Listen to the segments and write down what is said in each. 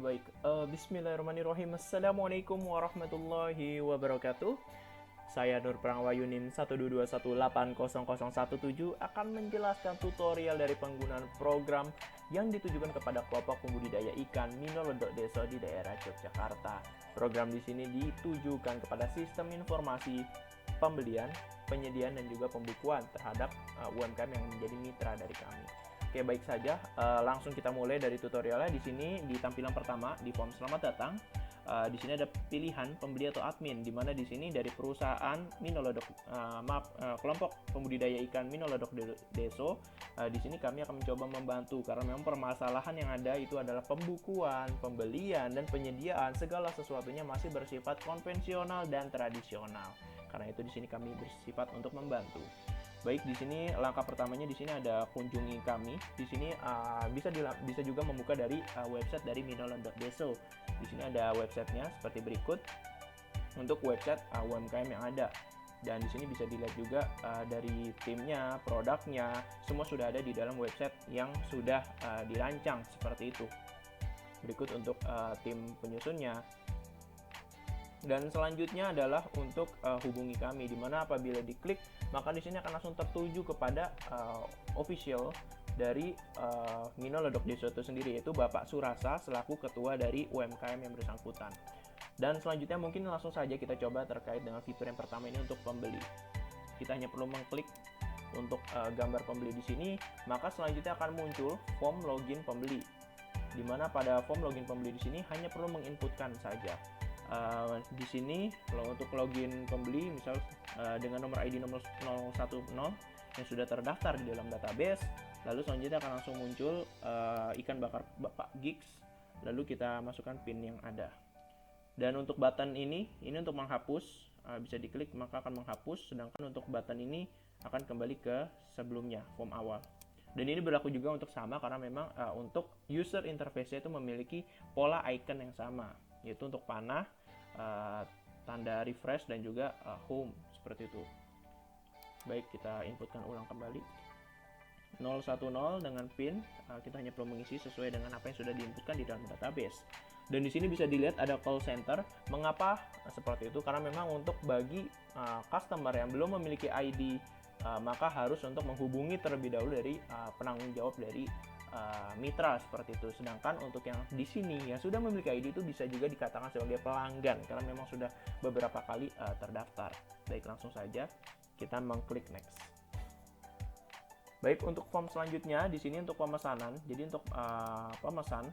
baik. Bismillahirrahmanirrahim. Assalamualaikum warahmatullahi wabarakatuh. Saya Nur Prangwayu NIM 122180017 akan menjelaskan tutorial dari penggunaan program yang ditujukan kepada kelompok pembudidaya ikan Minoledok Deso di daerah Yogyakarta. Program di sini ditujukan kepada sistem informasi pembelian, penyediaan, dan juga pembukuan terhadap UMKM yang menjadi mitra dari kami. Oke, baik saja. Langsung kita mulai dari tutorialnya. Di sini di tampilan pertama di form selamat datang. Di sini ada pilihan pembeli atau admin, di mana di sini dari perusahaan Minoledok, kelompok pembudidaya ikan Minoledok Deso. Di sini kami akan mencoba membantu karena memang permasalahan yang ada itu adalah pembukuan, pembelian, dan penyediaan segala sesuatunya masih bersifat konvensional dan tradisional. Karena itu di sini kami bersifat untuk membantu. Baik, di sini langkah pertamanya di sini ada kunjungi kami. Di sini bisa juga membuka dari website dari Minoledok Deso. Di sini ada websitenya seperti berikut untuk website UMKM yang ada. Dan di sini bisa dilihat juga dari timnya, produknya, semua sudah ada di dalam website yang sudah dirancang seperti itu. Berikut untuk tim penyusunnya. Dan selanjutnya adalah untuk hubungi kami, di mana apabila diklik maka di sini akan langsung tertuju kepada official dari Minoledok Deso itu sendiri, yaitu Bapak Surasa selaku ketua dari UMKM yang bersangkutan. Dan selanjutnya mungkin langsung saja kita coba terkait dengan fitur yang pertama ini untuk pembeli. Kita hanya perlu mengklik untuk gambar pembeli di sini, maka selanjutnya akan muncul form login pembeli, di mana pada form login pembeli di sini hanya perlu menginputkan saja. Di sini kalau untuk login pembeli misal dengan nomor ID nomor 010 yang sudah terdaftar di dalam database, lalu selanjutnya akan langsung muncul ikan bakar Bapak Gigs, lalu kita masukkan PIN yang ada. Dan untuk button ini untuk menghapus, bisa diklik maka akan menghapus, sedangkan untuk button ini akan kembali ke sebelumnya, form awal. Dan ini berlaku juga untuk sama karena memang untuk user interface-nya itu memiliki pola icon yang sama, yaitu untuk panah, tanda refresh, dan juga home seperti itu. Baik, kita inputkan ulang kembali 010 dengan PIN. Kita hanya perlu mengisi sesuai dengan apa yang sudah diinputkan di dalam database. Dan di sini bisa dilihat ada call center. Mengapa seperti itu? Karena memang untuk bagi customer yang belum memiliki ID, maka harus untuk menghubungi terlebih dahulu dari penanggung jawab dari mitra seperti itu. Sedangkan untuk yang di sini yang sudah memiliki ID itu bisa juga dikatakan sebagai pelanggan karena memang sudah beberapa kali terdaftar. Baik, langsung saja kita mengklik next. Baik, untuk form selanjutnya di sini untuk pemesanan. Jadi untuk pemesan,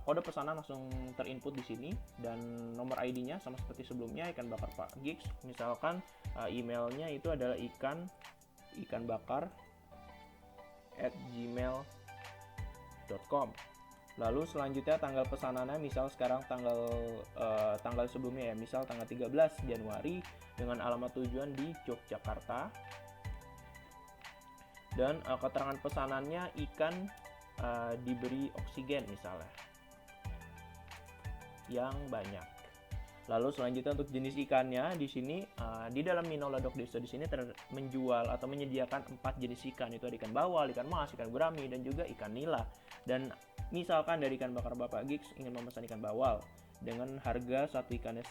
kode pesanan langsung terinput di sini dan nomor ID-nya sama seperti sebelumnya, ikan bakar Pak Gigs. Misalkan emailnya itu adalah ikan bakar @gmail.com. Lalu selanjutnya tanggal pesanannya, misal sekarang tanggal sebelumnya ya, misal tanggal 13 Januari dengan alamat tujuan di Yogyakarta. Dan keterangan pesanannya ikan diberi oksigen misalnya yang banyak. Lalu selanjutnya untuk jenis ikannya di sini di dalam Minoledok Deso di sini menjual atau menyediakan 4 jenis ikan, itu ada ikan bawal, ikan mas, ikan gurami, dan juga ikan nila. Dan misalkan dari ikan bakar Bapak Gigs ingin memesan ikan bawal dengan harga satu ikannya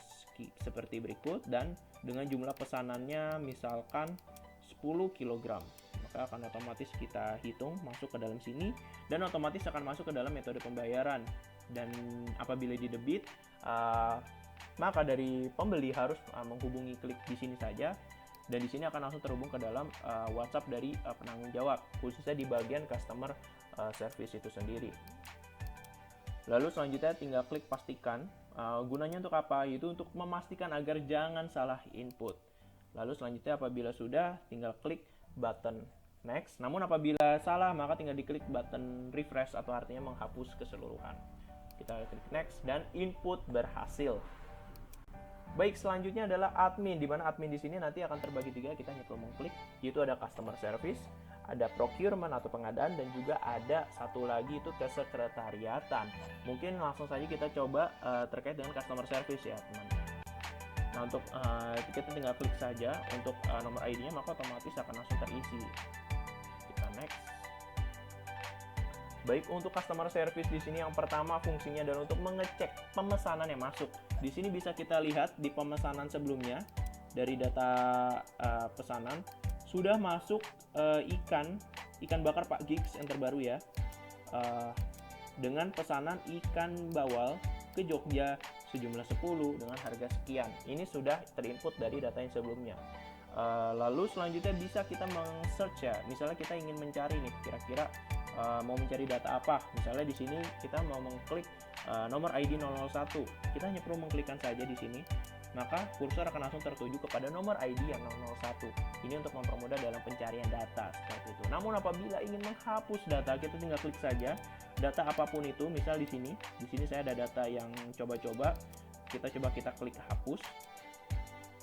seperti berikut dan dengan jumlah pesanannya misalkan 10 kg, maka akan otomatis kita hitung masuk ke dalam sini dan otomatis akan masuk ke dalam metode pembayaran. Dan apabila didebit, maka dari pembeli harus menghubungi klik di sini saja, dan di sini akan langsung terhubung ke dalam WhatsApp dari penanggung jawab, khususnya di bagian customer service itu sendiri. Lalu selanjutnya tinggal klik pastikan. Gunanya untuk apa? Itu untuk memastikan agar jangan salah input. Lalu selanjutnya apabila sudah, tinggal klik button next. Namun apabila salah, maka tinggal diklik button refresh atau artinya menghapus keseluruhan. Kita klik next dan input berhasil. Baik, selanjutnya adalah admin, di mana admin di sini nanti akan terbagi 3. Kita hanya perlu mengklik, yaitu ada customer service, ada procurement atau pengadaan, dan juga ada satu lagi itu kesekretariatan. Mungkin langsung saja kita coba terkait dengan customer service ya teman. Nah, untuk kita tinggal klik saja untuk nomor ID-nya, maka otomatis akan langsung terisi. Kita next. Baik untuk customer service di sini yang pertama fungsinya adalah untuk mengecek pemesanan yang masuk. Di sini bisa kita lihat di pemesanan sebelumnya dari data pesanan sudah masuk ikan bakar Pak Gigs yang terbaru ya. Dengan pesanan ikan bawal ke Jogja sejumlah 10 dengan harga sekian. Ini sudah terinput dari data yang sebelumnya. Lalu selanjutnya bisa kita meng-search ya. Misalnya kita ingin mencari nih kira-kira mau mencari data apa. Misalnya di sini kita mau mengklik nomor ID 001. Kita hanya perlu mengklikkan saja di sini. Maka kursor akan langsung tertuju kepada nomor ID yang 001. Ini untuk mempermudah dalam pencarian data seperti itu. Namun apabila ingin menghapus data, kita tinggal klik saja data apapun itu. Misal di sini saya ada data yang coba-coba. Kita klik hapus.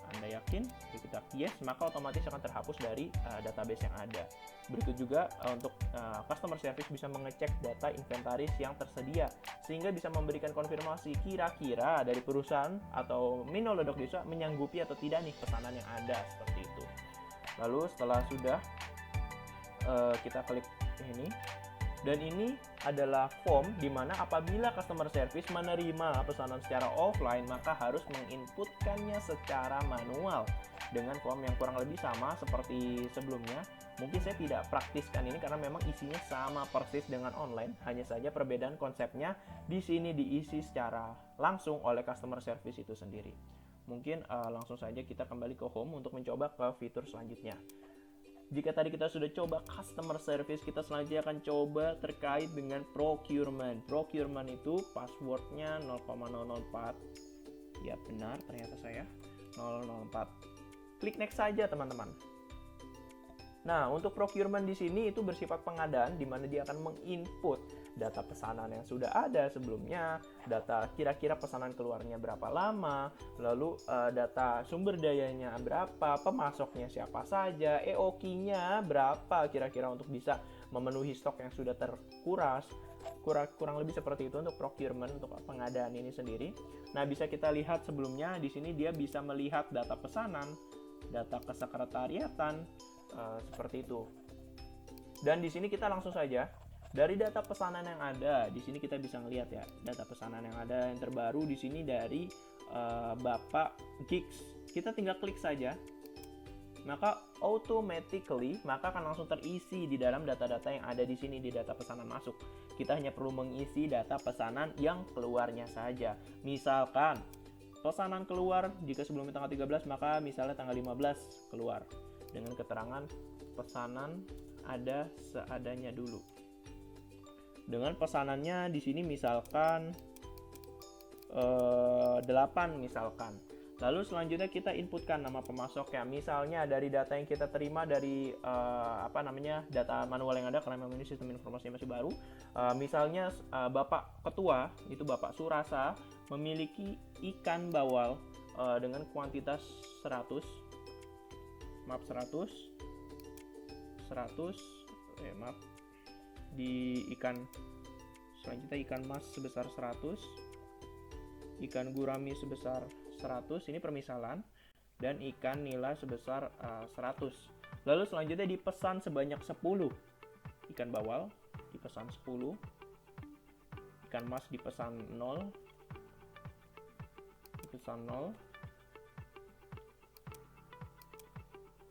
Anda yakin? Kita yes, maka otomatis akan terhapus dari database yang ada. Berikut juga untuk customer service bisa mengecek data inventaris yang tersedia sehingga bisa memberikan konfirmasi kira-kira dari perusahaan atau Minolodok Desa menyanggupi atau tidak nih pesanan yang ada seperti itu. Lalu setelah sudah kita klik ini. Dan ini adalah form di mana apabila customer service menerima pesanan secara offline, maka harus menginputkannya secara manual dengan form yang kurang lebih sama seperti sebelumnya. Mungkin saya tidak praktiskan ini karena memang isinya sama persis dengan online, hanya saja perbedaan konsepnya di sini diisi secara langsung oleh customer service itu sendiri. Mungkin langsung saja kita kembali ke home untuk mencoba ke fitur selanjutnya. Jika tadi kita sudah coba customer service, kita selanjutnya akan coba terkait dengan procurement. Procurement itu passwordnya 0,004. Ya benar, ternyata saya 004. Klik next saja teman-teman. Nah, untuk procurement di sini itu bersifat pengadaan di mana dia akan menginput data pesanan yang sudah ada sebelumnya, data kira-kira pesanan keluarnya berapa lama, lalu data sumber dayanya berapa, pemasoknya siapa saja, EOQ-nya berapa kira-kira untuk bisa memenuhi stok yang sudah terkuras. Kurang lebih seperti itu untuk procurement, untuk pengadaan ini sendiri. Nah, bisa kita lihat sebelumnya di sini dia bisa melihat data pesanan, data kesekretariatan, seperti itu. Dan di sini kita langsung saja dari data pesanan yang ada, di sini kita bisa melihat ya data pesanan yang ada yang terbaru di sini dari Bapak Gigs. Kita tinggal klik saja, maka automatically akan langsung terisi di dalam data-data yang ada di sini di data pesanan masuk. Kita hanya perlu mengisi data pesanan yang keluarnya saja. Misalkan pesanan keluar jika sebelumnya tanggal 13, maka misalnya tanggal 15 keluar dengan keterangan pesanan ada seadanya dulu. Dengan pesanannya di sini misalkan 8 misalkan. Lalu selanjutnya kita inputkan nama pemasoknya. Misalnya dari data yang kita terima dari data manual yang ada karena memang ini sistem informasinya masih baru. Misalnya Bapak Ketua itu Bapak Surasa memiliki ikan bawal dengan kuantitas 100 di ikan selanjutnya ikan mas sebesar 100, ikan gurami sebesar 100, ini permisalan, dan ikan nila sebesar 100. Lalu selanjutnya dipesan sebanyak 10 ikan bawal, dipesan 10, ikan mas dipesan 0,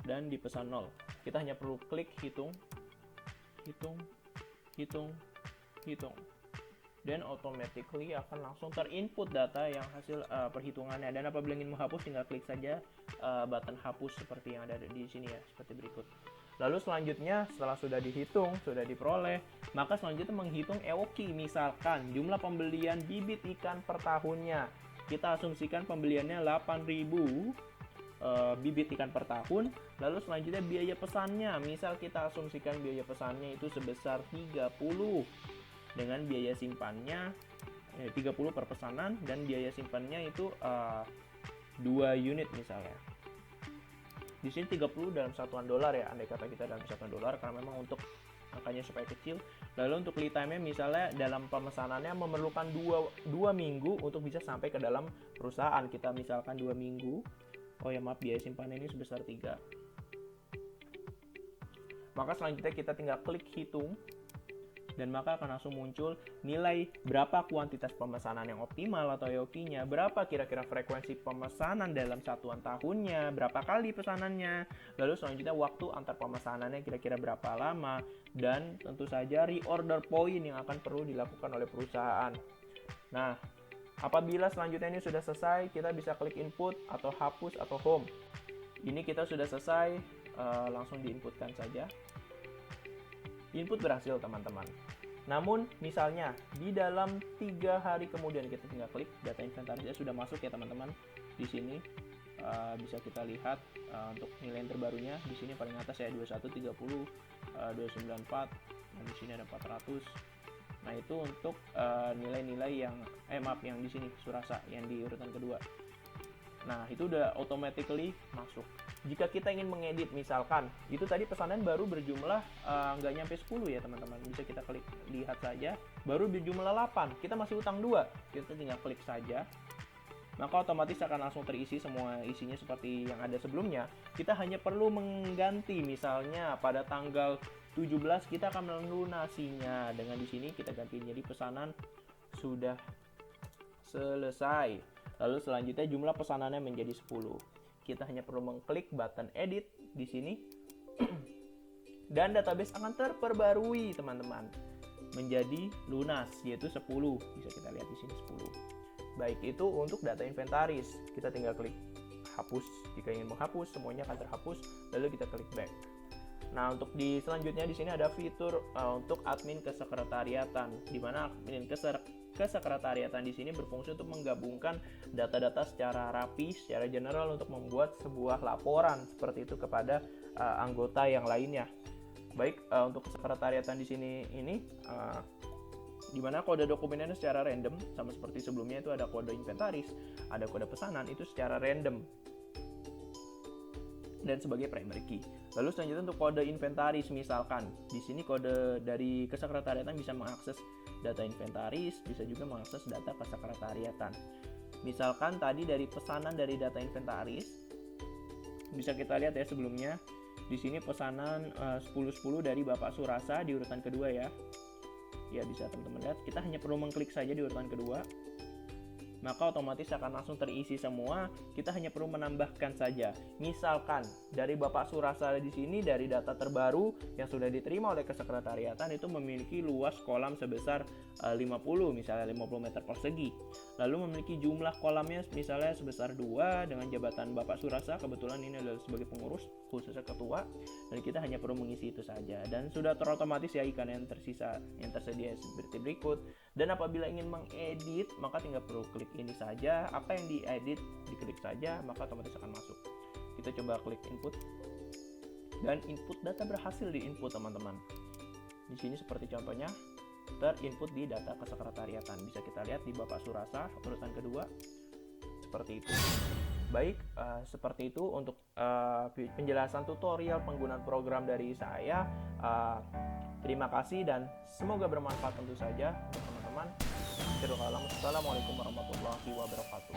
dan dipesan 0. Kita hanya perlu klik hitung, dan automatically akan langsung terinput data yang hasil perhitungannya. Dan apabila ingin menghapus, tinggal klik saja button hapus seperti yang ada di sini ya, seperti berikut. Lalu selanjutnya setelah sudah dihitung, sudah diperoleh, maka selanjutnya menghitung EOQ. Misalkan jumlah pembelian bibit ikan per tahunnya, kita asumsikan pembeliannya 8.000 bibit ikan per tahun. Lalu selanjutnya biaya pesannya, misal kita asumsikan biaya pesannya itu sebesar 30 dengan biaya simpannya 30 per pesanan, dan biaya simpannya itu 2 unit misalnya. Di sini 30 dalam satuan dolar ya, andai kata kita dalam satuan dolar karena memang untuk angkanya supaya kecil. Lalu untuk lead time-nya misalnya dalam pemesanannya memerlukan 2 minggu untuk bisa sampai ke dalam perusahaan. Kita misalkan 2 minggu. Oh ya maaf, biaya simpannya ini sebesar 3. Maka selanjutnya kita tinggal klik hitung. dan maka akan langsung muncul nilai berapa kuantitas pemesanan yang optimal atau EOQ-nya, berapa kira-kira frekuensi pemesanan dalam satuan tahunnya, berapa kali pesanannya, lalu selanjutnya waktu antar pemesanannya kira-kira berapa lama, dan tentu saja reorder point yang akan perlu dilakukan oleh perusahaan. Nah, apabila selanjutnya ini sudah selesai, kita bisa klik input atau hapus atau home. Ini kita sudah selesai, langsung diinputkan saja. Input berhasil teman-teman. Namun misalnya di dalam 3 hari kemudian kita tinggal klik data inventarisnya sudah masuk ya teman-teman. Di sini bisa kita lihat untuk nilai yang terbarunya di sini paling atas ya 2130, 294, dan di sini ada 400. Nah itu untuk nilai-nilai yang yang di sini Surasa yang di urutan kedua. Nah itu udah automatically masuk. Jika kita ingin mengedit misalkan itu tadi pesanan baru berjumlah nggak nyampe 10 ya teman-teman, bisa kita klik lihat saja baru berjumlah 8, kita masih utang 2, kita tinggal klik saja, maka otomatis akan langsung terisi semua isinya seperti yang ada sebelumnya. Kita hanya perlu mengganti, misalnya pada tanggal 17 kita akan melunasinya, dengan di sini kita ganti jadi pesanan sudah selesai. Lalu selanjutnya jumlah pesanannya menjadi 10. Kita hanya perlu mengklik button edit di sini dan database akan terperbarui teman-teman menjadi lunas yaitu 10. Bisa kita lihat di sini 10. Baik itu untuk data inventaris. Kita tinggal klik hapus jika ingin menghapus, semuanya akan terhapus, lalu kita klik back. Nah, untuk di selanjutnya di sini ada fitur untuk admin kesekretariatan, di mana admin kesekretariatan di sini berfungsi untuk menggabungkan data-data secara rapi, secara general untuk membuat sebuah laporan seperti itu kepada anggota yang lainnya. Baik, untuk kesekretariatan di sini ini di mana kode dokumennya secara random, sama seperti sebelumnya itu ada kode inventaris, ada kode pesanan itu secara random dan sebagai primary key. Lalu selanjutnya untuk kode inventaris, misalkan di sini kode dari kesekretariatan bisa mengakses data inventaris, bisa juga mengakses data kesekretariatan. Misalkan tadi dari pesanan dari data inventaris, bisa kita lihat ya sebelumnya. Di sini pesanan 1010 dari Bapak Surasa di urutan kedua ya. Ya bisa teman-teman lihat, kita hanya perlu mengklik saja di urutan kedua. Maka otomatis akan langsung terisi semua. Kita hanya perlu menambahkan saja. Misalkan dari Bapak Surasa di sini dari data terbaru yang sudah diterima oleh kesekretariatan itu memiliki luas kolam sebesar 50, misalnya 50 meter persegi. Lalu memiliki jumlah kolamnya misalnya sebesar 2 dengan jabatan Bapak Surasa, kebetulan ini adalah sebagai pengurus khususnya ketua, dan kita hanya perlu mengisi itu saja dan sudah terotomatis ya ikan yang tersisa yang tersedia seperti berikut. Dan apabila ingin mengedit maka tinggal perlu klik ini saja, apa yang diedit diklik saja maka otomatis akan masuk. Kita coba klik input dan input data berhasil diinput teman-teman. Di sini seperti contohnya terinput di data kesekretariatan, bisa kita lihat di Bapak Surasa urutan kedua seperti itu. Baik, seperti itu untuk penjelasan tutorial penggunaan program dari saya. Terima kasih dan semoga bermanfaat tentu saja untuk teman-teman. Assalamualaikum warahmatullahi wabarakatuh.